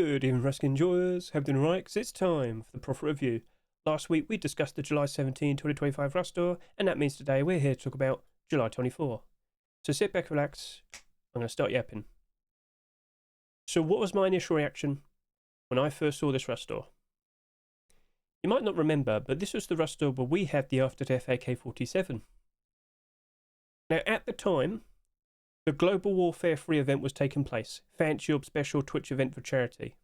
Good evening, Rarest enjoyers. Hope you're doing right, because it's time for the proper review. Last week we discussed the July 17, 2025 Rust Store, and that means today we're here to talk about July 24. So sit back, relax. I'm going to start yapping. So what was my initial reaction when I first saw this Rust Store? You might not remember, but this was the Rust Store where we had the After Death AK-47. Now at the time, the Global Warfare 3 event was taking place, Fancy Your special Twitch event for charity.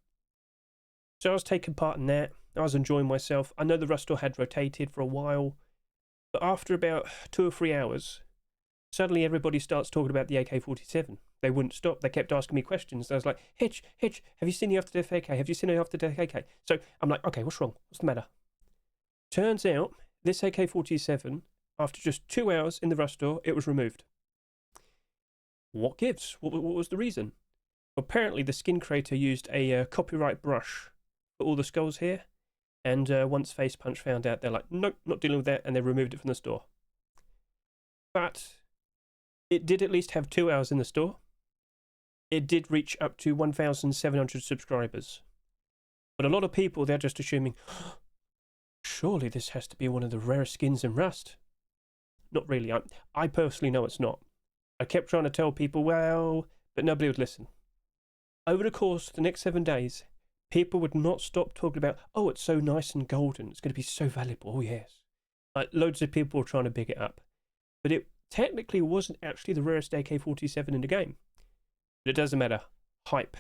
So I was taking part in that, I was enjoying myself. I know the Rust Store had rotated for a while, but after about 2 or 3 hours, suddenly everybody starts talking about the AK-47. They wouldn't stop, they kept asking me questions. I was like, Hedge, have you seen the After Death AK? Have you seen the After Death AK? So I'm like, okay, what's wrong? What's the matter? Turns out, this AK-47, after just 2 hours in the Rust Store, it was removed. What gives? What was the reason? Apparently the skin creator used a copyright brush for all the skulls here, and once Face Punch found out, they're like, nope, not dealing with that, and they removed it from the store. But it did at least have 2 hours in the store. It did reach up to 1,700 subscribers. But a lot of people, they're just assuming, surely this has to be one of the rarest skins in Rust. Not really. I personally know it's not. I kept trying to tell people, well, but nobody would listen. Over the course of the next 7 days, people would not stop talking about, oh, it's so nice and golden, it's going to be so valuable, oh yes. Like, loads of people were trying to big it up. But it technically wasn't actually the rarest AK-47 in the game. But it doesn't matter. Hype.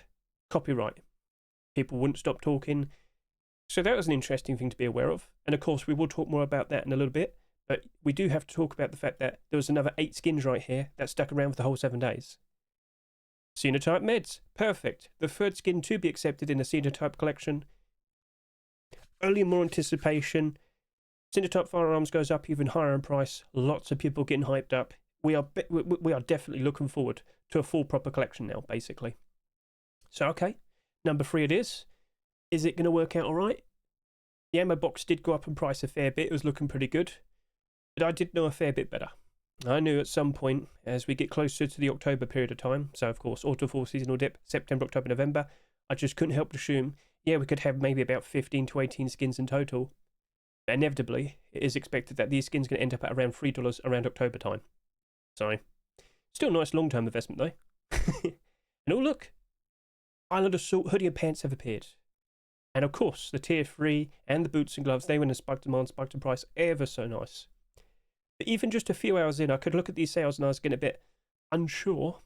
Copyright. People wouldn't stop talking. So that was an interesting thing to be aware of. And of course, we will talk more about that in a little bit. But we do have to talk about the fact that there was another 8 skins right here that stuck around for the whole 7 days. Sinotype meds. Perfect. The third skin to be accepted in the Sinotype collection. Only more anticipation. Sinotype firearms goes up even higher in price. Lots of people getting hyped up. We are definitely looking forward to a full proper collection now, basically. So, okay. Number 3 it is. Is it going to work out alright? The ammo box did go up in price a fair bit. It was looking pretty good. But I did know a fair bit better. I knew at some point, as we get closer to the October period of time, so of course, Auto 4 seasonal dip, September, October, November, I just couldn't help but assume, yeah, we could have maybe about 15 to 18 skins in total. But inevitably, it is expected that these skins are going to end up at around $3 around October time. So, still a nice long-term investment though. And oh look, Island Assault hoodie and pants have appeared. And of course, the tier 3 and the boots and gloves, they went in spiked demand, spiked in price, ever so nice. But even just a few hours in, I could look at these sales and I was getting a bit unsure,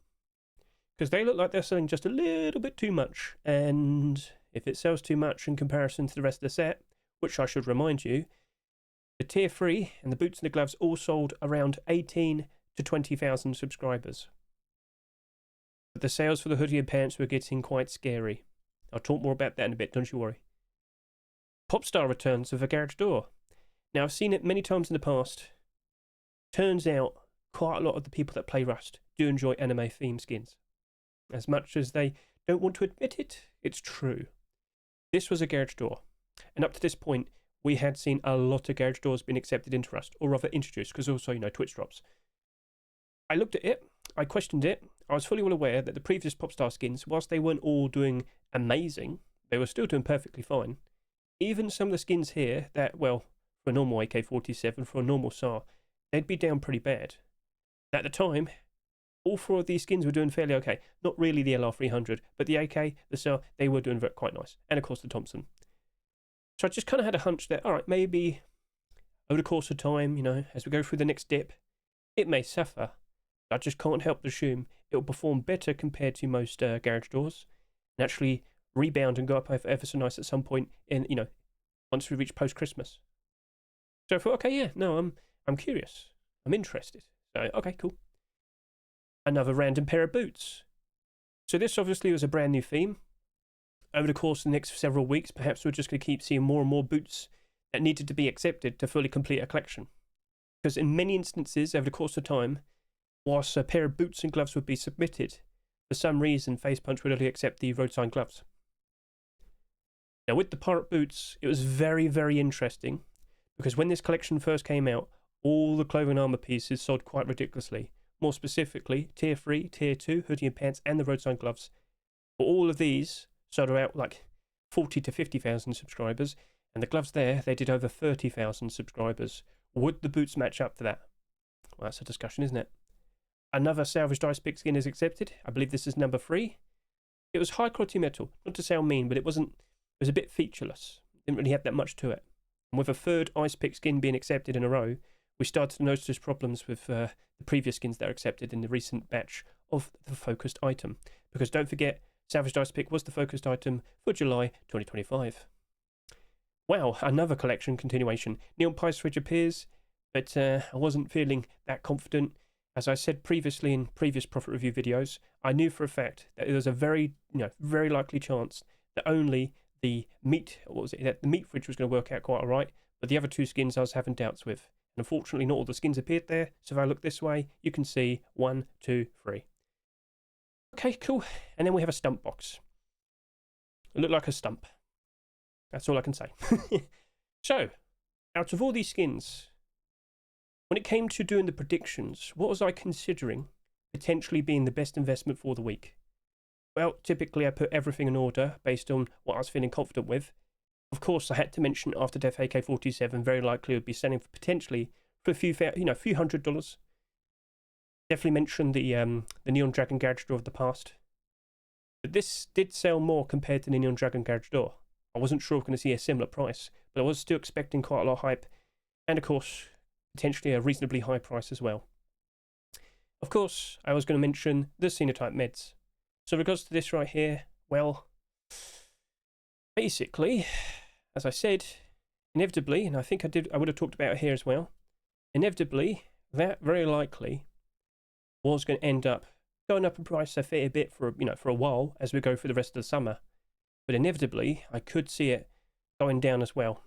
because they look like they're selling just a little bit too much. And if it sells too much in comparison to the rest of the set, which I should remind you, the tier 3 and the boots and the gloves all sold around 18 to 20,000 subscribers. But the sales for the hoodie and pants were getting quite scary. I'll talk more about that in a bit, don't you worry. Popstar returns with a garage door. Now, I've seen it many times in the past. Turns out, quite a lot of the people that play Rust do enjoy anime themed skins. As much as they don't want to admit it, it's true. This was a garage door. And up to this point, we had seen a lot of garage doors being accepted into Rust, or rather introduced, because also, Twitch drops. I looked at it, I questioned it, I was fully well aware that the previous Popstar skins, whilst they weren't all doing amazing, they were still doing perfectly fine. Even some of the skins here that, well, for a normal AK-47, for a normal SAR, they'd be down pretty bad. At the time, all 4 of these skins were doing fairly okay. Not really the LR300, but the AK, the SAR, they were doing quite nice. And of course the Thompson. So I just kind of had a hunch that, alright, maybe over the course of time, as we go through the next dip, it may suffer. I just can't help but assume it will perform better compared to most garage doors, and actually rebound and go up ever so nice at some point in, once we reach post-Christmas. So I thought, okay, yeah, no, I'm curious. I'm interested. So, okay, cool. Another random pair of boots. So this obviously was a brand new theme. Over the course of the next several weeks, perhaps we're just going to keep seeing more and more boots that needed to be accepted to fully complete a collection. Because in many instances, over the course of time, whilst a pair of boots and gloves would be submitted, for some reason, Face Punch would only accept the road sign gloves. Now, with the pirate boots, it was very, very interesting, because when this collection first came out, all the clothing and armor pieces sold quite ridiculously. More specifically, tier 3, tier 2, hoodie and pants, and the road sign gloves. For all of these sold out like 40 to 50,000 subscribers, and the gloves there, they did over 30,000 subscribers. Would the boots match up to that? Well, that's a discussion, isn't it? Another salvaged ice pick skin is accepted. I believe this is number 3. It was high quality metal, not to sound mean, but it was a bit featureless. Didn't really have that much to it. And with a third ice pick skin being accepted in a row, we started to notice problems with the previous skins that are accepted in the recent batch of the focused item. Because don't forget, salvaged ice pick was the focused item for July 2025. Wow, another collection continuation. Neon Pice Ridge appears, but I wasn't feeling that confident. As I said previously in previous profit review videos, I knew for a fact that there was a very likely chance that only the meat fridge was going to work out quite alright, but the other 2 skins I was having doubts with. And unfortunately, not all the skins appeared there, so if I look this way, you can see 1, 2, 3. Okay, cool. And then we have a stump box. It looked like a stump. That's all I can say. So, out of all these skins, when it came to doing the predictions, what was I considering potentially being the best investment for the week? Well, typically I put everything in order based on what I was feeling confident with. Of course, I had to mention After Death AK-47 very likely would be selling for potentially for a few $100. Definitely mention the Neon Dragon Garage Door of the past. But this did sell more compared to the Neon Dragon Garage Door. I wasn't sure I was going to see a similar price, but I was still expecting quite a lot of hype, and of course, potentially a reasonably high price as well. Of course, I was going to mention the Sinotype meds. So in regards to this right here, well, basically, as I said, inevitably, and I think I would have talked about it here as well, inevitably, that very likely was going to end up going up in price a fair bit for a while as we go through the rest of the summer. But inevitably, I could see it going down as well.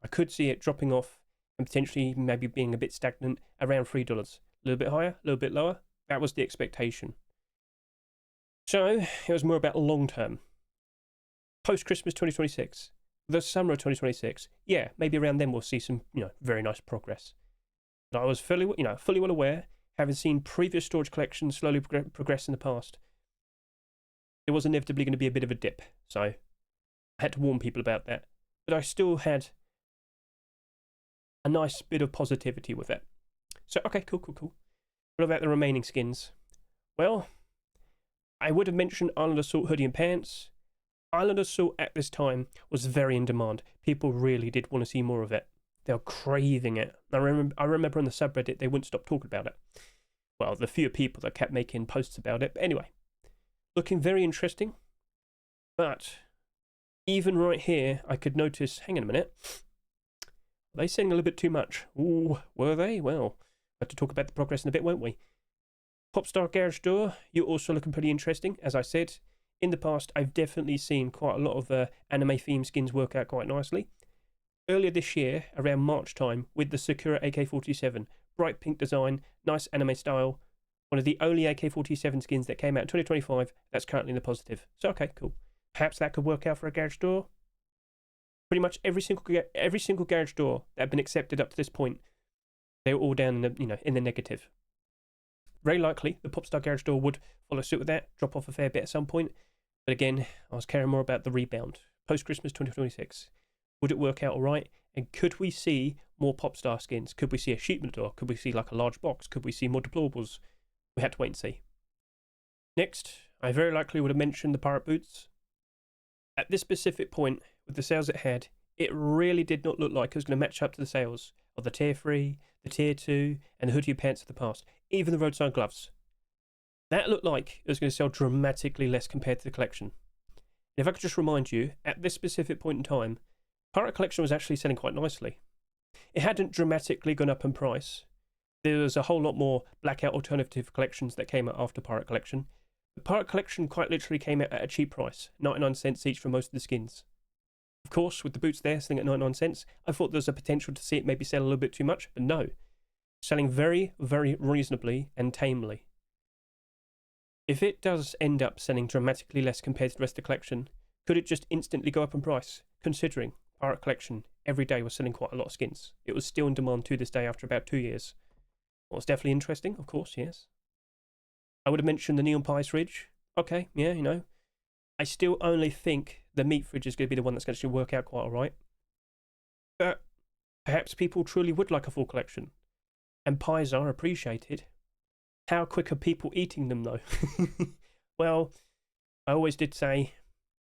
I could see it dropping off and potentially maybe being a bit stagnant around $3. A little bit higher, a little bit lower. That was the expectation. So it was more about long term. Post-Christmas 2026, the summer of 2026, yeah, maybe around then we'll see some, very nice progress. But I was fully well aware, having seen previous storage collections slowly progress in the past, there was inevitably going to be a bit of a dip. So I had to warn people about that. But I still had a nice bit of positivity with it. So, okay, cool. What about the remaining skins? Well, I would have mentioned Island Assault hoodie and pants. Island Assault at this time was very in demand. People really did want to see more of it. They were craving it. I remember on the subreddit, they wouldn't stop talking about it. Well, the few people that kept making posts about it. But anyway, looking very interesting. But even right here, I could notice, hang on a minute, are they selling a little bit too much? Ooh, were they? Well, we'll have to talk about the progress in a bit, won't we? Popstar Garage Door, you're also looking pretty interesting. As I said, in the past, I've definitely seen quite a lot of anime-themed skins work out quite nicely. Earlier this year, around March time, with the Sakura AK-47, bright pink design, nice anime style, one of the only AK-47 skins that came out in 2025 that's currently in the positive. So, okay, cool. Perhaps that could work out for a garage door. Pretty much every single garage door that had been accepted up to this point, they were all down in the negative. Very likely, the Popstar Garage Door would follow suit with that, drop off a fair bit at some point. But again, I was caring more about the rebound. Post-Christmas 2026. Would it work out all right? And could we see more Popstar skins? Could we see a sheepman door? Could we see like a large box? Could we see more deplorables? We had to wait and see. Next, I very likely would have mentioned the pirate boots. At this specific point, with the sales it had, it really did not look like it was going to match up to the sales of the Tier 3, the Tier 2, and the hoodie pants of the past. Even the roadside gloves. That looked like it was going to sell dramatically less compared to the collection. And if I could just remind you, at this specific point in time, Pirate Collection was actually selling quite nicely. It hadn't dramatically gone up in price. There was a whole lot more blackout alternative collections that came out after Pirate Collection. The Pirate Collection quite literally came out at a cheap price, 99 cents each for most of the skins. Of course, with the boots there selling at 99 cents, I thought there was a potential to see it maybe sell a little bit too much, but no. Selling very, very reasonably and tamely. If it does end up selling dramatically less compared to the rest of the collection, could it just instantly go up in price, considering Pirate Collection every day was selling quite a lot of skins? It was still in demand to this day after about 2 years. Well, it's definitely interesting, of course, yes. I would have mentioned the Neon Pice Ridge. Okay, yeah, I still only think the meat fridge is going to be the one that's going to actually work out quite alright. But perhaps people truly would like a full collection. And pies are appreciated. How quick are people eating them though? Well, I always did say,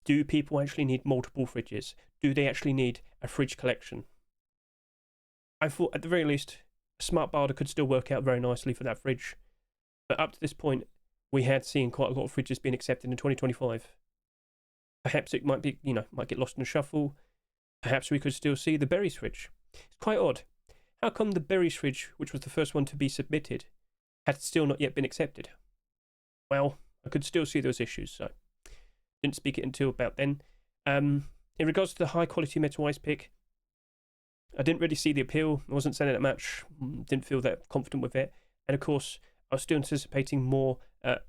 do people actually need multiple fridges? Do they actually need a fridge collection? I thought at the very least, a smart barder could still work out very nicely for that fridge. But up to this point, we had seen quite a lot of fridges being accepted in 2025. Perhaps it might be, might get lost in the shuffle. Perhaps we could still see the berries fridge. It's quite odd. How come the berries fridge, which was the first one to be submitted, had still not yet been accepted? Well, I could still see those issues, so didn't speak it until about then. In regards to the high quality metal ice pick, I didn't really see the appeal. I wasn't selling it much. Didn't feel that confident with it. And of course, I was still anticipating more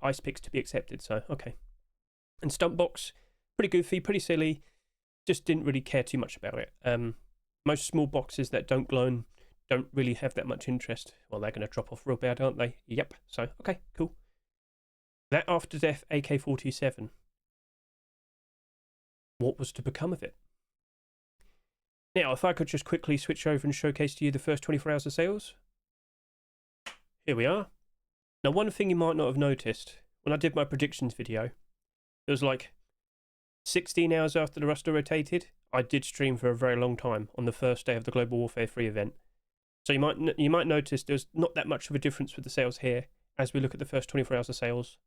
ice picks to be accepted, so okay. And Stump Box, pretty goofy, pretty silly. Just didn't really care too much about it. Most small boxes that don't glow don't really have that much interest. Well, they're going to drop off real bad, aren't they? Yep. So, okay, cool. That After Death AK-47. What was to become of it? Now, if I could just quickly switch over and showcase to you the first 24 hours of sales. Here we are. Now, one thing you might not have noticed, when I did my predictions video, it was like 16 hours after the roster rotated, I did stream for a very long time on the first day of the Global Warfare 3 event. So you might notice there's not that much of a difference with the sales here as we look at the first 24 hours of sales.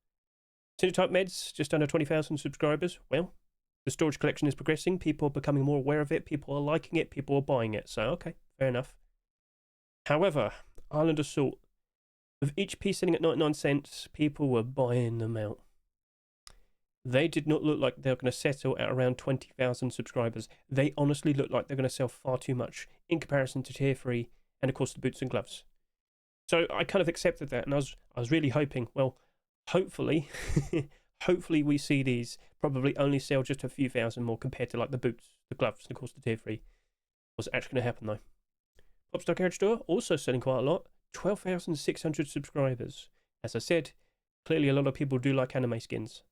Sinotype Meds, just under 20,000 subscribers. Well, the storage collection is progressing. People are becoming more aware of it. People are liking it. People are buying it. So, okay, fair enough. However, Island Assault, with each piece selling at 99 cents, people were buying them out. They did not look like they were going to settle at around 20,000 subscribers. They honestly look like they're going to sell far too much in comparison to Tier 3 and, of course, the boots and gloves. So I kind of accepted that, and I was really hoping, well, hopefully, hopefully we see these probably only sell just a few thousand more compared to like the boots, the gloves, and of course the Tier 3. What's actually going to happen though? Popstar Garage Store also selling quite a lot. 12,600 subscribers. As I said, clearly a lot of people do like anime skins.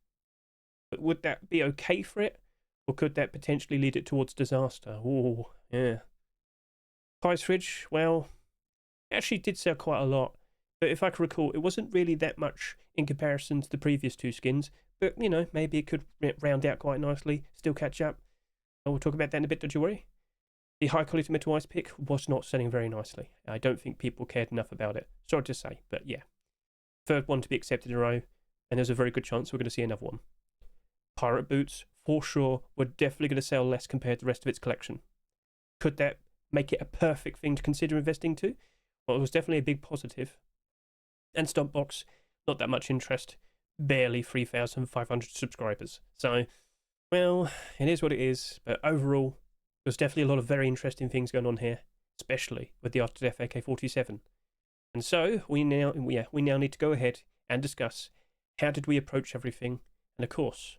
But would that be okay for it? Or could that potentially lead it towards disaster? Oh, yeah. Pies Fridge, well, it actually did sell quite a lot. But if I can recall, it wasn't really that much in comparison to the previous two skins. But, maybe it could round out quite nicely, still catch up. We'll talk about that in a bit, don't you worry. The high quality metal ice pick was not selling very nicely. I don't think people cared enough about it. Sorry to say, but yeah. Third one to be accepted in a row, and there's a very good chance we're going to see another one. Pirate boots, for sure, were definitely going to sell less compared to the rest of its collection. Could that make it a perfect thing to consider investing to? Well, it was definitely a big positive. And Stump Box, not that much interest. Barely 3,500 subscribers. So, well, it is what it is. But overall, there's definitely a lot of very interesting things going on here, especially with the After Death AK-47. And so, we now need to go ahead and discuss how did we approach everything, and of course,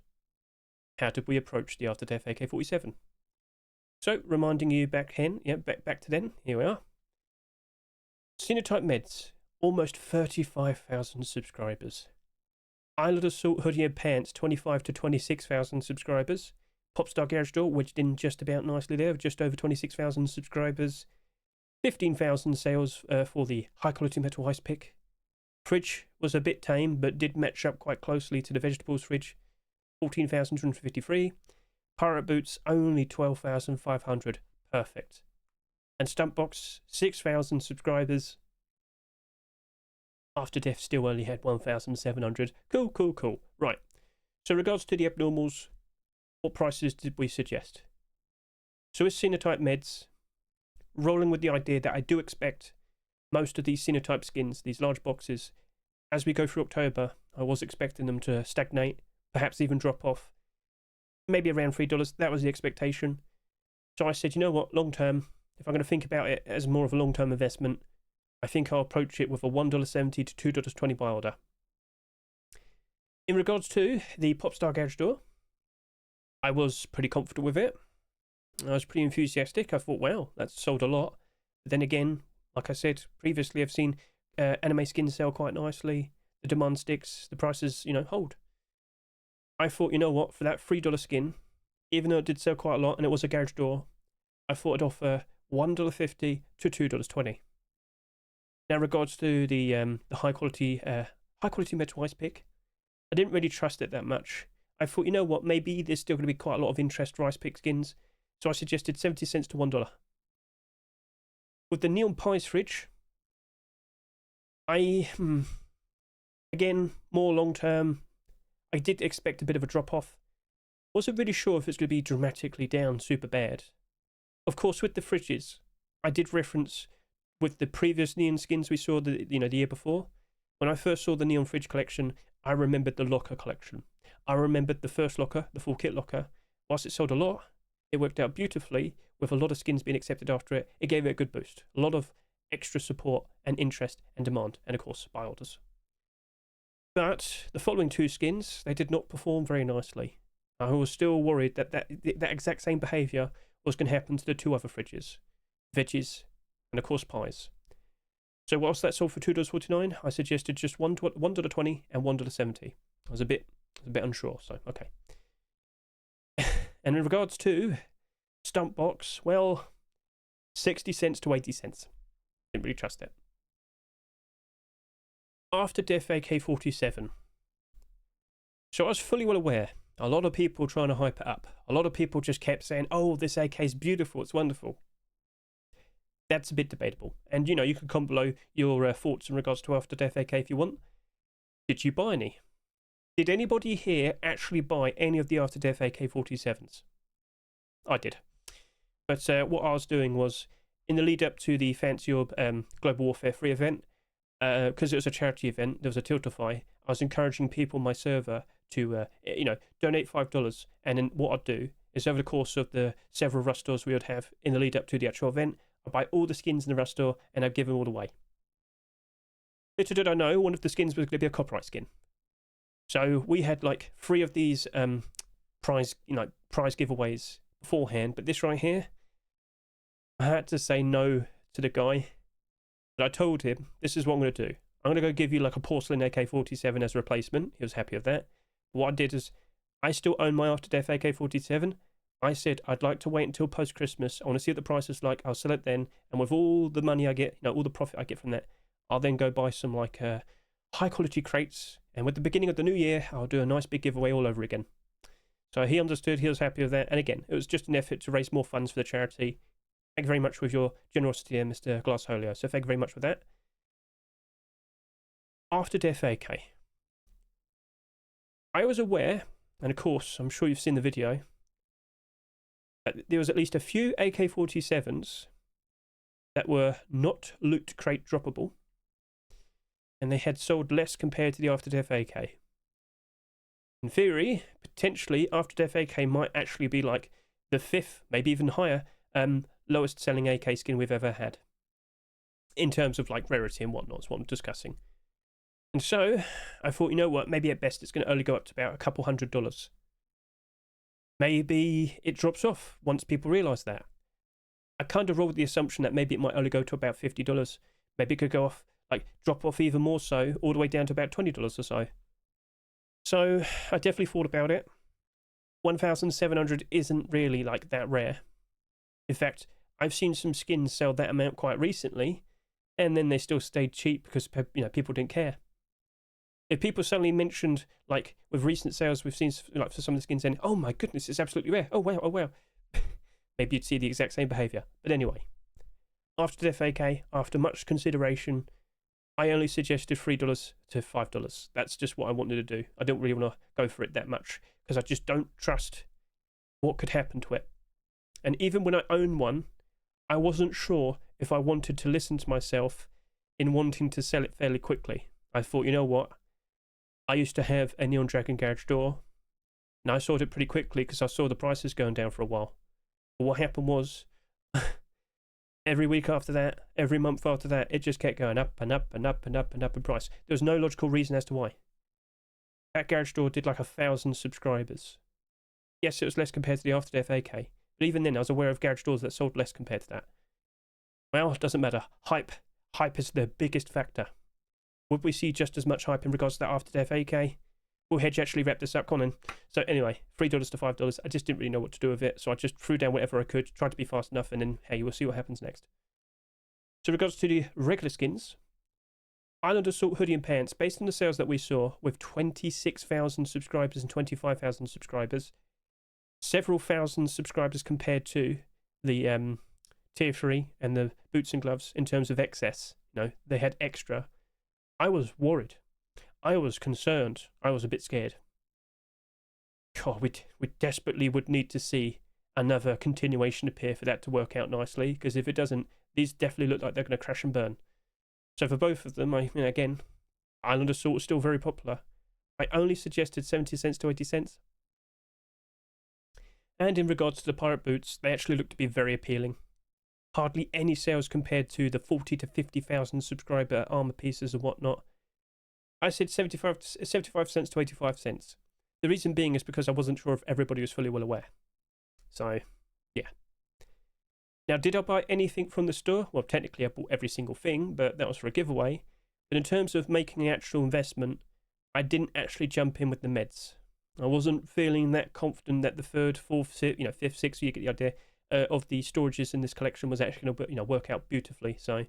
how did we approach the After Death AK-47? So, reminding you back to then, here we are. Sinotype Meds, almost 35,000 subscribers. Island Assault Hoodie and Pants, 25 to 26,000 subscribers. Popstar Garage Door, wedged in just about nicely there, with just over 26,000 subscribers. 15,000 sales for the high quality metal ice pick. Fridge was a bit tame, but did match up quite closely to the vegetables fridge. 14,253. Pirate boots, only 12,500. Perfect. And Stump Box, 6,000 subscribers. After Death still only had 1,700. Cool. Right. So, regards to the abnormals, what prices did we suggest? So, with Sinotype Meds, rolling with the idea that I do expect most of these Sinotype skins, these large boxes, as we go through October, I was expecting them to stagnate, perhaps even drop off. Maybe around $3. That was the expectation. So I said, you know what, long term, if I'm going to think about it as more of a long-term investment, I think I'll approach it with a $1.70 to $2.20 buy order. In regards to the Popstar Garage Door, I was pretty confident with it. I was pretty enthusiastic. I thought, wow, that's sold a lot. But then again, like I said previously, I've seen anime skins sell quite nicely. The demand sticks, the prices, hold. I thought, you know what, for that $3 skin, even though it did sell quite a lot and it was a garage door, I thought it'd offer $1.50 to $2.20. Now, in regards to the high quality metal ice pick, I didn't really trust it that much. I thought, you know what, maybe there's still going to be quite a lot of interest for ice pick skins, so I suggested 70 cents to $1. With the Neon Pies fridge, again, more long term, I did expect a bit of a drop off. Wasn't really sure if it's going to be dramatically down super bad. Of course, with the fridges, I did reference with the previous Neon skins we saw the year before. When I first saw the Neon fridge collection, I remembered the locker collection. I remembered the first locker, the full kit locker. Whilst it sold a lot, it worked out beautifully with a lot of skins being accepted after it. It gave it a good boost. A lot of extra support and interest and demand, and of course, buy orders. But the following two skins, they did not perform very nicely. I was still worried that exact same behaviour was going to happen to the two other fridges, veggies, and of course pies. So whilst that sold for $2.49, I suggested just $1.20 and $1.70. I was a bit unsure, so okay. And in regards to Stump Box, well, 60 cents to 80 cents. Didn't really trust it. After Death AK-47. So I was fully well aware. A lot of people trying to hype it up. A lot of people just kept saying, oh, this AK is beautiful, it's wonderful. That's a bit debatable. And, you know, you can comment below your thoughts in regards to After Death AK if you want. Did you buy any? Did anybody here actually buy any of the After Death AK-47s? I did. But what I was doing was, in the lead up to the Fancy Orb Global Warfare 3 event, because it was a charity event, there was a Tiltify, I was encouraging people on my server to, donate $5. And then what I'd do is, over the course of the several Rust stores we would have in the lead up to the actual event, I'd buy all the skins in the Rust store and I'd give them all away. Little did I know, one of the skins was going to be a copyright skin. So we had like 3 of these prize giveaways beforehand, but this right here, I had to say no to the guy. But I told him, this is what I'm going to do. I'm going to go give you like a porcelain AK-47 as a replacement. He was happy with that. But what I did is, I still own my After Death AK-47. I said, I'd like to wait until post-Christmas. I want to see what the price is like. I'll sell it then. And with all the money I get, all the profit I get from that, I'll then go buy some like high-quality crates. And with the beginning of the new year, I'll do a nice big giveaway all over again. So he understood. He was happy with that. And again, it was just an effort to raise more funds for the charity. Thank you very much with your generosity there, Mr. Glassholio. So thank you very much for that. After Death AK. I was aware, and of course, I'm sure you've seen the video, that there was at least a few AK-47s that were not loot crate droppable, and they had sold less compared to the After Death AK. In theory, potentially, After Death AK might actually be like the 5th, maybe even higher, lowest selling AK skin we've ever had. In terms of like rarity and whatnot, is what I'm discussing. And so, I thought, you know what, maybe at best it's going to only go up to about a couple $100. Maybe it drops off once people realise that. I kind of rolled with the assumption that maybe it might only go to about $50. Maybe it could go off, like drop off even more so, all the way down to about $20 or so. So, I definitely thought about it. 1,700 isn't really like that rare. In fact, I've seen some skins sell that amount quite recently, and then they still stayed cheap because people didn't care. If people suddenly mentioned, like with recent sales, we've seen like for some of the skins saying, "Oh my goodness, it's absolutely rare! Oh wow, oh wow," maybe you'd see the exact same behaviour. But anyway, After Death AK, after much consideration, I only suggested $3 to $5. That's just what I wanted to do. I don't really want to go for it that much because I just don't trust what could happen to it. And even when I own one, I wasn't sure if I wanted to listen to myself in wanting to sell it fairly quickly. I thought, you know what? I used to have a Neon Dragon garage door, and I sold it pretty quickly because I saw the prices going down for a while. But what happened was, every week after that, every month after that, it just kept going up and up and up and up and up in price. There was no logical reason as to why. That garage door did like 1,000 subscribers. Yes, it was less compared to the After Death AK, but even then I was aware of garage doors that sold less compared to that. Well, it doesn't matter. Hype is the biggest factor. Would we see just as much hype in regards to that After Death AK? will Hedge actually wrap this up? Come on in. So anyway, $3 to $5. I just didn't really know what to do with it, so I just threw down whatever I could, tried to be fast enough, and then, hey, we'll see what happens next. So in regards to the regular skins, Island Assault hoodie and pants, based on the sales that we saw, with 26,000 subscribers and 25,000 subscribers, several thousand subscribers compared to the tier 3 and the boots and gloves in terms of excess. They had extra. I was worried. I was concerned. I was a bit scared. God, we desperately would need to see another continuation appear for that to work out nicely, because if it doesn't, these definitely look like they're going to crash and burn. So for both of them, again, Island Assault is still very popular. I only suggested 70 cents to 80 cents. And in regards to the pirate boots, they actually look to be very appealing. Hardly any sales compared to the 40 to 50,000 subscriber armor pieces and whatnot. I said 75 cents to 85 cents. The reason being is because I wasn't sure if everybody was fully well aware. So, yeah. Now, did I buy anything from the store? Well, technically I bought every single thing, but that was for a giveaway. But in terms of making an actual investment, I didn't actually jump in with the meds. I wasn't feeling that confident that the third, fourth, fifth, sixth, you get the idea, of the storages in this collection was actually going to work out beautifully. So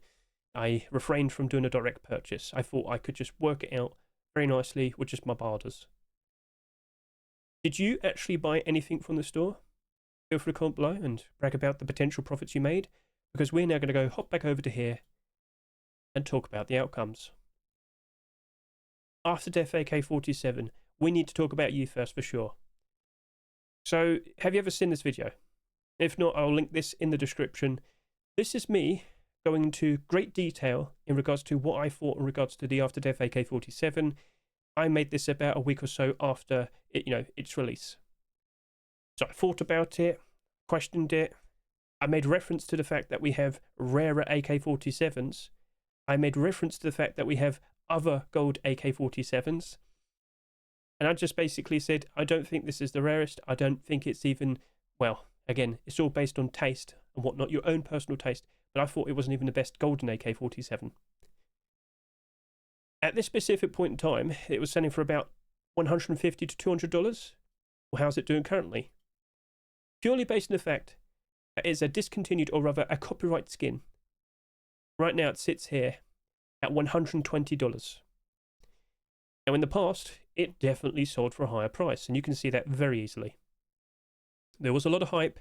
I refrained from doing a direct purchase. I thought I could just work it out very nicely with just my barters. Did you actually buy anything from the store? Feel free to comment below and brag about the potential profits you made, because we're now going to hop back over to here and talk about the outcomes. After Death AK-47, we need to talk about you first for sure. So, have you ever seen this video? If not, I'll link this in the description. This is me going into great detail in regards to what I thought in regards to the After Death AK-47. I made this about a week or so after its release. So I thought about it, questioned it. I made reference to the fact that we have rarer AK-47s. I made reference to the fact that we have other gold AK-47s. And I just basically said, I don't think this is the rarest. I don't think it's even, well, again, it's all based on taste and whatnot, your own personal taste. But I thought it wasn't even the best golden AK-47. At this specific point in time, it was selling for about $150 to $200. Well, how's it doing currently? Purely based on the fact that it's a discontinued, or rather a copyright skin. Right now it sits here at $120. Now in the past, it definitely sold for a higher price, and you can see that very easily. There was a lot of hype,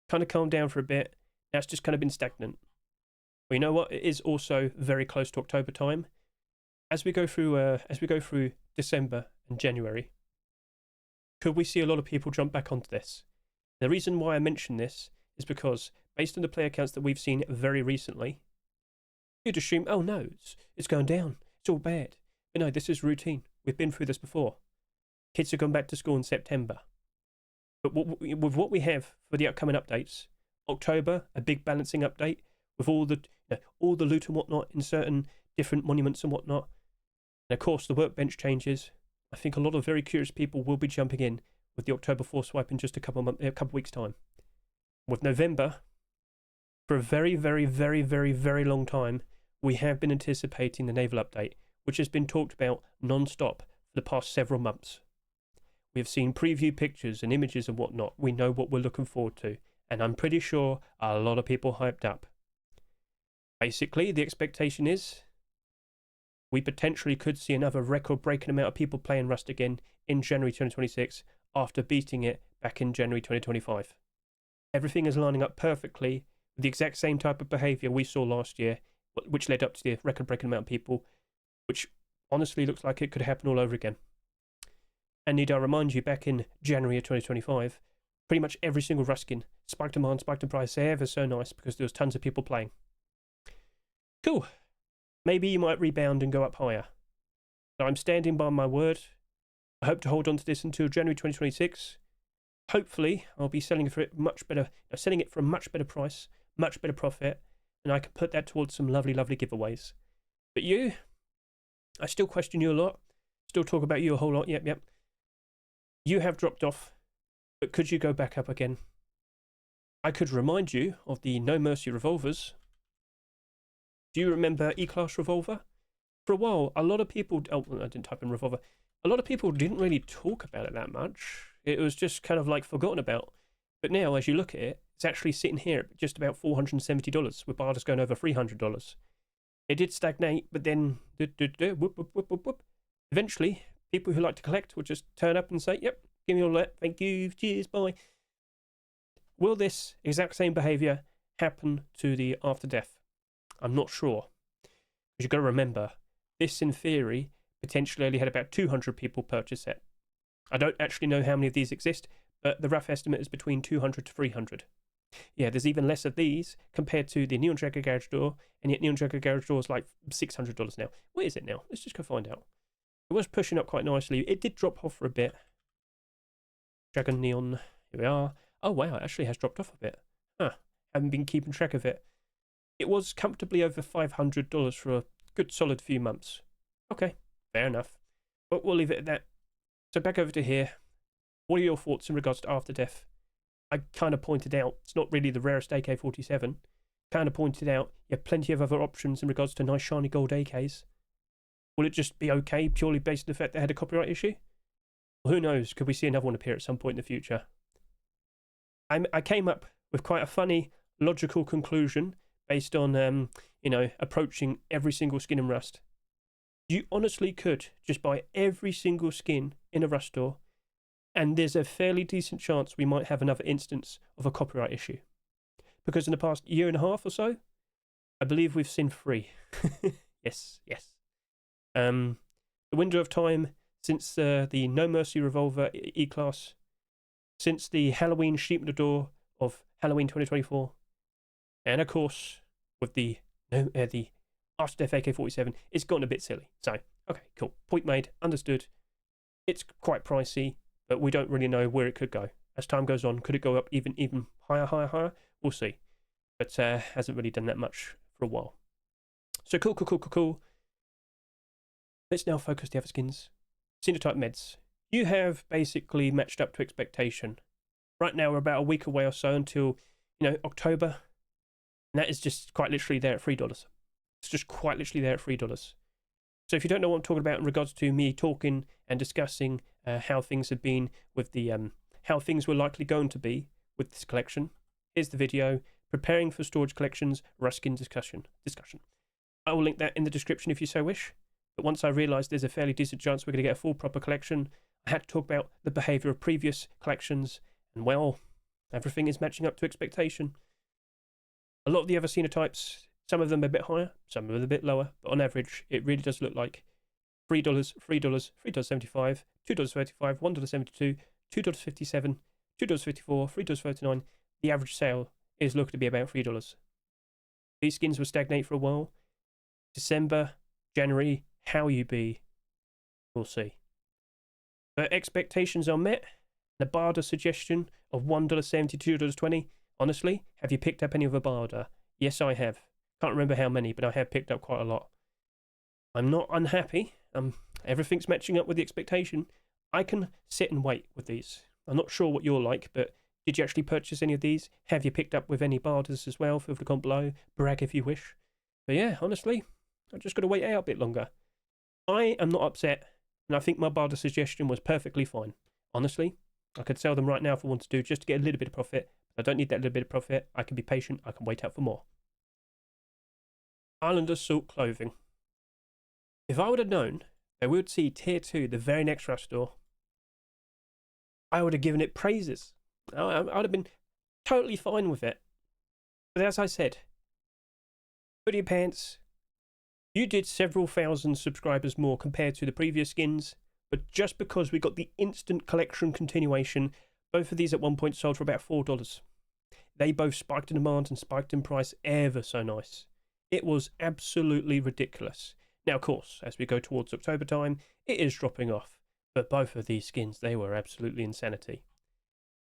kind of calmed down for a bit. Now it's just kind of been stagnant. Well, you know what? It is also very close to October time. As we go through December and January, could we see a lot of people jump back onto this? The reason why I mention this is because, based on the player counts that we've seen very recently, you'd assume, oh no, it's going down, it's all bad. But no, this is routine. We've been through this before. Kids have gone back to school in September. But with what we have for the upcoming updates, October, a big balancing update, with all the loot and whatnot in certain different monuments and whatnot. And of course, the workbench changes. I think a lot of very curious people will be jumping in with the October 4 swipe in just a couple weeks' time. With November, for a very, very, very, very, very long time, we have been anticipating the naval update, which has been talked about non-stop for the past several months. We have seen preview pictures and images and whatnot. We know what we're looking forward to, and I'm pretty sure a lot of people hyped up. Basically, the expectation is we potentially could see another record-breaking amount of people playing Rust again in January 2026 after beating it back in January 2025. Everything is lining up perfectly with the exact same type of behaviour we saw last year, which led up to the record-breaking amount of people, which honestly looks like it could happen all over again. And need I remind you, back in January of 2025, pretty much every single Rust skin spiked demand, spiked in price ever so nice because there was tons of people playing. Cool. Maybe you might rebound and go up higher. So I'm standing by my word. I hope to hold on to this until January 2026. Hopefully, I'll be selling it for a much better price, much better profit, and I can put that towards some lovely, lovely giveaways. But you, I still question you a lot. Still talk about you a whole lot. Yep. You have dropped off, but could you go back up again? I could remind you of the No Mercy revolvers. Do you remember E-Class revolver? For a while, a lot of people... Oh, I didn't type in revolver. a lot of people didn't really talk about it that much. It was just kind of like forgotten about. But now, as you look at it, it's actually sitting here at just about $470, with barters going over $300. It did stagnate, but then whoop. Eventually, people who like to collect will just turn up and say, "Yep, give me all that. Thank you. Cheers. Bye." Will this exact same behaviour happen to the after death? I'm not sure. Because you've got to remember, this in theory potentially only had about 200 people purchase it. I don't actually know how many of these exist, but the rough estimate is between 200 to 300. Yeah, there's even less of these compared to the Neon Jacker Garage Door, and yet Neon Jacker Garage Door is like $600 now. What is it now? Let's just go find out. It was pushing up quite nicely. It did drop off for a bit. Dragon Neon, here we are. Oh wow, it actually has dropped off a bit. Huh, haven't been keeping track of it. It was comfortably over $500 for a good solid few months. Okay, fair enough. But we'll leave it at that. So back over to here. What are your thoughts in regards to After Death? I kind of pointed out it's not really the rarest AK-47. Kind of pointed out you have plenty of other options in regards to nice shiny gold AKs. Will it just be okay purely based on the fact they had a copyright issue? Well, who knows? Could we see another one appear at some point in the future? I came up with quite a funny, logical conclusion based on, approaching every single skin in Rust. You honestly could just buy every single skin in a Rust store, and there's a fairly decent chance we might have another instance of a copyright issue. Because in the past year and a half or so, I believe we've seen 3. Yes. The window of time since the No Mercy Revolver E-Class, since the Halloween Sheep in the Door of Halloween 2024, and of course, with the After Death AK-47, it's gotten a bit silly. So, okay, cool. Point made, understood. It's quite pricey, but we don't really know where it could go. As time goes on, could it go up even higher? We'll see. But hasn't really done that much for a while. So cool. Let's now focus the other skins. Sinotype Meds. You have basically matched up to expectation. Right now, we're about a week away or so until, October. And that is just quite literally there at $3. It's just quite literally there at $3. So if you don't know what I'm talking about in regards to me talking and discussing how things have been with the how things were likely going to be with this collection, here's the video: preparing for storage collections Rust skin discussion. I will link that in the description if you so wish. But once I realised there's a fairly decent chance we're going to get a full proper collection, I had to talk about the behaviour of previous collections, and well, everything is matching up to expectation. A lot of the other Sinotypes, some of them a bit higher, some of them a bit lower, but on average, it really does look like $3, $3.75, $2.35, $1.72, $2.57, $2.54, $3.39. The average sale is looking to be about $3. These skins will stagnate for a while. December, January, how you be, we'll see. But expectations are met. The barter suggestion of $1.70, $2.20. Honestly, have you picked up any of a barter? Yes, I have. Can't remember how many, but I have picked up quite a lot. I'm not unhappy. Everything's matching up with the expectation. I can sit and wait with these. I'm not sure what you're like, but did you actually purchase any of these? Have you picked up with any barters as well? Feel free to comment below. Brag if you wish. But yeah, honestly, I've just got to wait out a bit longer. I am not upset, and I think my barter suggestion was perfectly fine. Honestly, I could sell them right now if I wanted to, just to get a little bit of profit. I don't need that little bit of profit. I can be patient. I can wait out for more. Island Assault clothing. If I would have known that we would see Tier 2 the very next Rust store, I would have given it praises. I would have been totally fine with it. But as I said, hoodie pants, you did several thousand subscribers more compared to the previous skins, but just because we got the instant collection continuation, both of these at one point sold for about $4. They both spiked in demand and spiked in price ever so nice. It was absolutely ridiculous. Now, of course, as we go towards October time, it is dropping off. But both of these skins, they were absolutely insanity.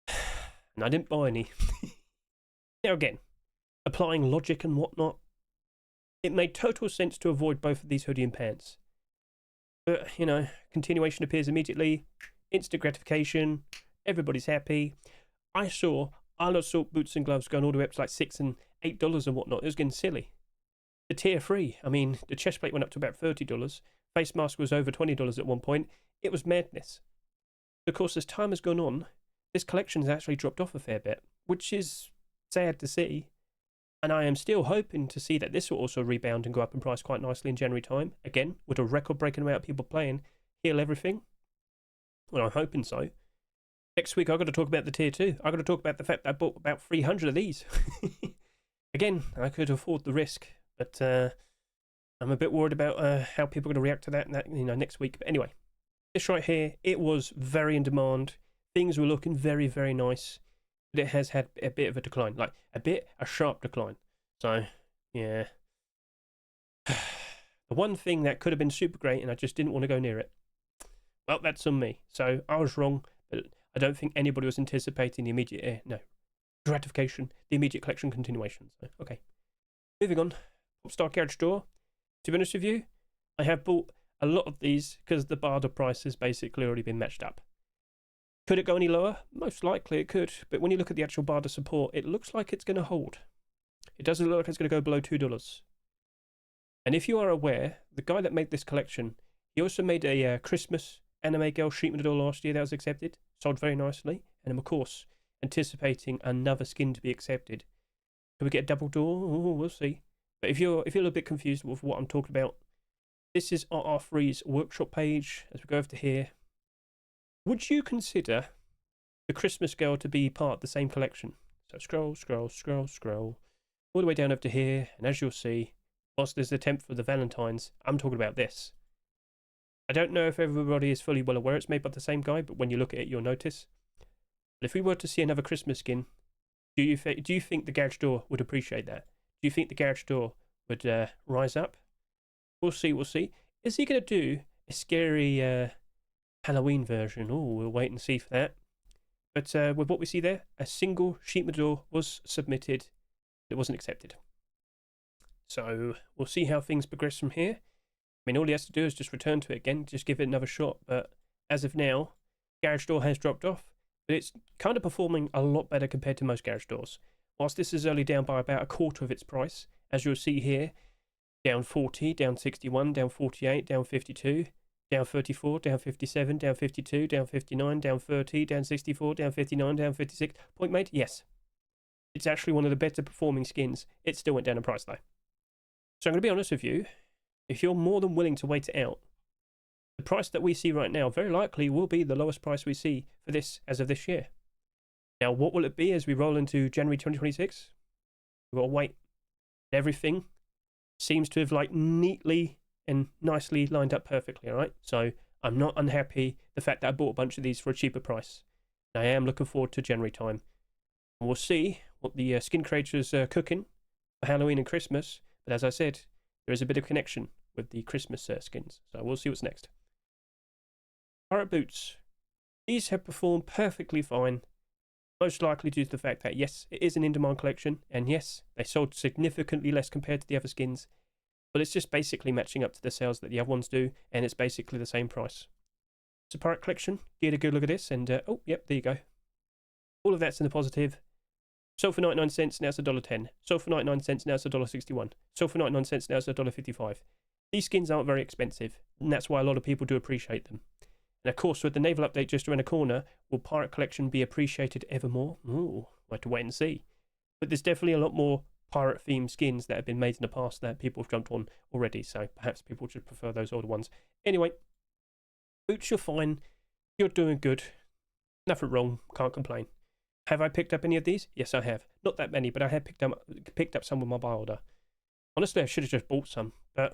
And I didn't buy any. Now again, applying logic and whatnot, it made total sense to avoid both of these hoodie and pants. But, continuation appears immediately, instant gratification, everybody's happy. I saw Island Assault boots and gloves going all the way up to like $6 and $8 and whatnot. It was getting silly. The Tier 3, the chest plate went up to about $30. Face mask was over $20 at one point. it was madness. Of course, as time has gone on, this collection has actually dropped off a fair bit, which is sad to see. And I am still hoping to see that this will also rebound and go up in price quite nicely in January time. Again, with a record-breaking amount of people playing, heal everything. Well, I'm hoping so. Next week, I've got to talk about the tier 2. I've got to talk about the fact that I bought about 300 of these. Again, I could afford the risk, but I'm a bit worried about how people are going to react to that next week. But anyway, this right here, it was very in demand. Things were looking very, very nice. But it has had a bit of a decline, like a sharp decline. So, yeah. The one thing that could have been super great and I just didn't want to go near it. Well, that's on me. So I was wrong, but I don't think anybody was anticipating the immediate, gratification, the immediate collection continuation. So, okay. Moving on. Popstar Garage Door. To be honest with you, I have bought a lot of these because the barter price has basically already been matched up. Could it go any lower? Most likely it could, but when you look at the actual barter support, it looks like it's going to hold. It doesn't look like it's going to go below $2. And if you are aware, the guy that made this collection, he also made a Christmas anime girl Sheet Metal last year that was accepted, sold very nicely, and I'm of course anticipating another skin to be accepted. Can we get a double door? Oh, we'll see. But if you're a little bit confused with what I'm talking about, this is RR3's workshop page. As we go over to here, would you consider the Christmas girl to be part of the same collection? So scroll, scroll, scroll, scroll, all the way down over to here, and as you'll see, whilst there's the attempt for the Valentines, I'm talking about this. I don't know if everybody is fully well aware it's made by the same guy, but when you look at it, you'll notice. But if we were to see another Christmas skin, do you think the Garage Door would appreciate that? Do you think the Garage Door would rise up? We'll see, we'll see. Is he going to do a scary Halloween version? Oh, we'll wait and see for that. But with what we see there, a single Sheet Metal was submitted. It wasn't accepted. So we'll see how things progress from here. I mean, all he has to do is just return to it again, just give it another shot. But as of now, Garage Door has dropped off, but it's kind of performing a lot better compared to most Garage Doors. Whilst this is only down by about a quarter of its price, as you'll see here, down 40, down 61, down 48, down 52, down 34, down 57, down 52, down 59, down 30, down 64, down 59, down 56. Point made? Yes. It's actually one of the better performing skins. It still went down in price though. So I'm going to be honest with you. If you're more than willing to wait it out, the price that we see right now very likely will be the lowest price we see for this as of this year. Now, what will it be as we roll into January 2026? We've got to wait. Everything seems to have neatly and nicely lined up perfectly, all right? So I'm not unhappy the fact that I bought a bunch of these for a cheaper price. I am looking forward to January time. And we'll see what the skin creators are cooking for Halloween and Christmas. But as I said, there is a bit of connection with the Christmas skins. So we'll see what's next. Pirate boots. These have performed perfectly fine. Most likely due to the fact that, yes, it is an in-demand collection. And yes, they sold significantly less compared to the other skins. But it's just basically matching up to the sales that the other ones do. And it's basically the same price. It's a pirate collection. Get a good look at this. And, oh, yep, there you go. All of that's in the positive. Sold for 99 cents, now it's $1.10. Sold for 99 cents, now it's $1.61. Sold for 99 cents, now it's $1.55. These skins aren't very expensive, and that's why a lot of people do appreciate them. And of course, with the naval update just around the corner, will Pirate Collection be appreciated ever more? Ooh, we'll have to wait and see. But there's definitely a lot more pirate-themed skins that have been made in the past that people have jumped on already, so perhaps people should prefer those older ones. Anyway, boots, you're fine. You're doing good. Nothing wrong, can't complain. Have I picked up any of these? Yes, I have. Not that many, but I have picked up some with my buy order. Honestly, I should have just bought some, but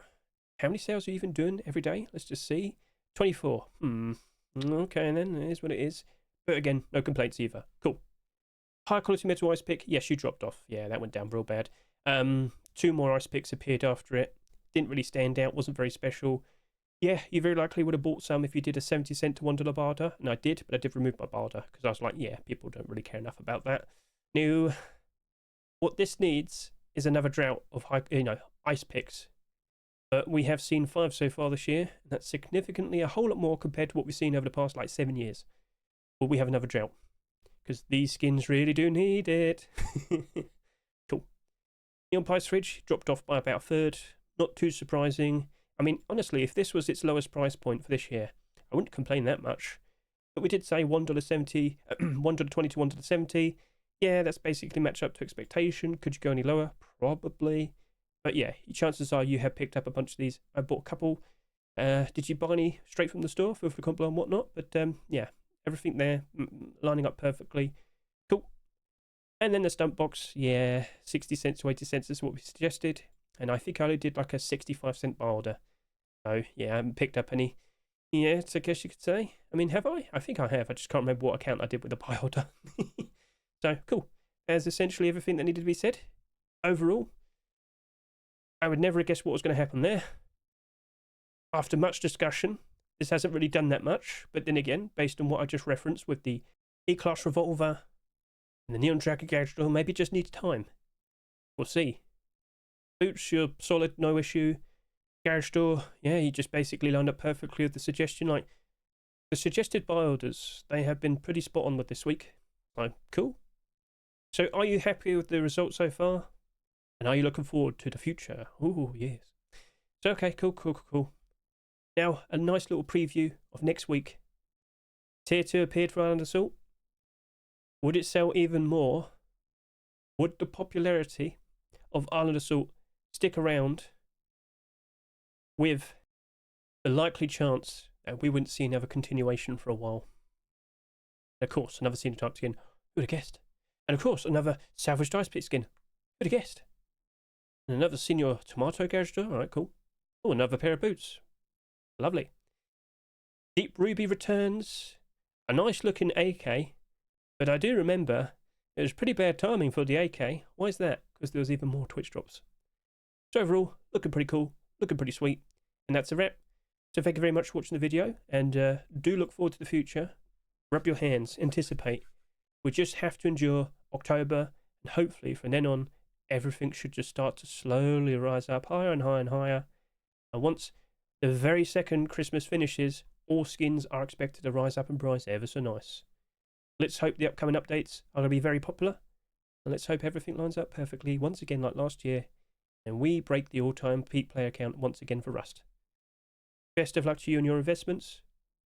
how many sales are you even doing every day? Let's just see. 24. Okay, then it is what it is. But again, no complaints either. Cool. High quality metal ice pick. Yes, you dropped off. Yeah, that went down real bad. 2 more ice picks appeared after it. Didn't really stand out. Wasn't very special. Yeah, you very likely would have bought some if you did a 70-cent to $1 barter, and I did, but I did remove my barter because I was like, yeah, people don't really care enough about that. No, what this needs is another drought of ice picks. But we have seen 5 so far this year, and that's significantly a whole lot more compared to what we've seen over the past 7 years. But we have another drought because these skins really do need it. Cool. Neon Price Fridge dropped off by about a third. Not too surprising. I mean, honestly, if this was its lowest price point for this year, I wouldn't complain that much. But we did say $1.70, $1.20 to $1.70. Yeah, that's basically matched up to expectation. Could you go any lower? Probably. But yeah, chances are you have picked up a bunch of these. I bought a couple. Did you buy any straight from the store? Feel free to comment below and whatnot. But yeah, everything there lining up perfectly. Cool. And then the stump box, yeah, 60 cents to 80 cents is what we suggested. And I think I only did like a 65-cent buy order. So yeah, I haven't picked up any yet, I guess you could say. I mean, have I? I think I have. I just can't remember what account I did with the buy order. So cool. That's essentially everything that needed to be said. Overall, I would never have guessed what was going to happen there. After much discussion, this hasn't really done that much. But then again, based on what I just referenced with the E-Class Revolver and the Neon Dragon Garage Door, maybe it just needs time. We'll see. Boots, you're solid, no issue. Garage Door, yeah, you just basically lined up perfectly with the suggestion. Like, the suggested buy orders, they have been pretty spot on with this week. So, cool. So, are you happy with the results so far? And are you looking forward to the future? Ooh, yes. So, okay, cool. Now, a nice little preview of next week. Tier 2 appeared for Island Assault. Would it sell even more? Would the popularity of Island Assault stick around with the likely chance that we wouldn't see another continuation for a while? And of course, another Sinotype skin. Who'd have guessed? And of course, another Salvage Dice Pit skin. Who'd have guessed? And another Senior Tomato Garage Door. Alright, cool. Oh, another pair of boots. Lovely. Deep Ruby returns. A nice looking AK. But I do remember it was pretty bad timing for the AK. Why is that? Because there was even more Twitch drops. So overall, looking pretty cool. Looking pretty sweet. And that's a wrap. So thank you very much for watching the video. And do look forward to the future. Rub your hands. Anticipate. We just have to endure October. And hopefully from then on, everything should just start to slowly rise up higher and higher and higher. And once the very second Christmas finishes, all skins are expected to rise up in price ever so nice. Let's hope the upcoming updates are going to be very popular. And let's hope everything lines up perfectly once again like last year. And we break the all-time peak player count once again for Rust. Best of luck to you and your investments.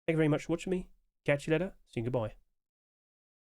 Thank you very much for watching me. Catch you later. See you, goodbye.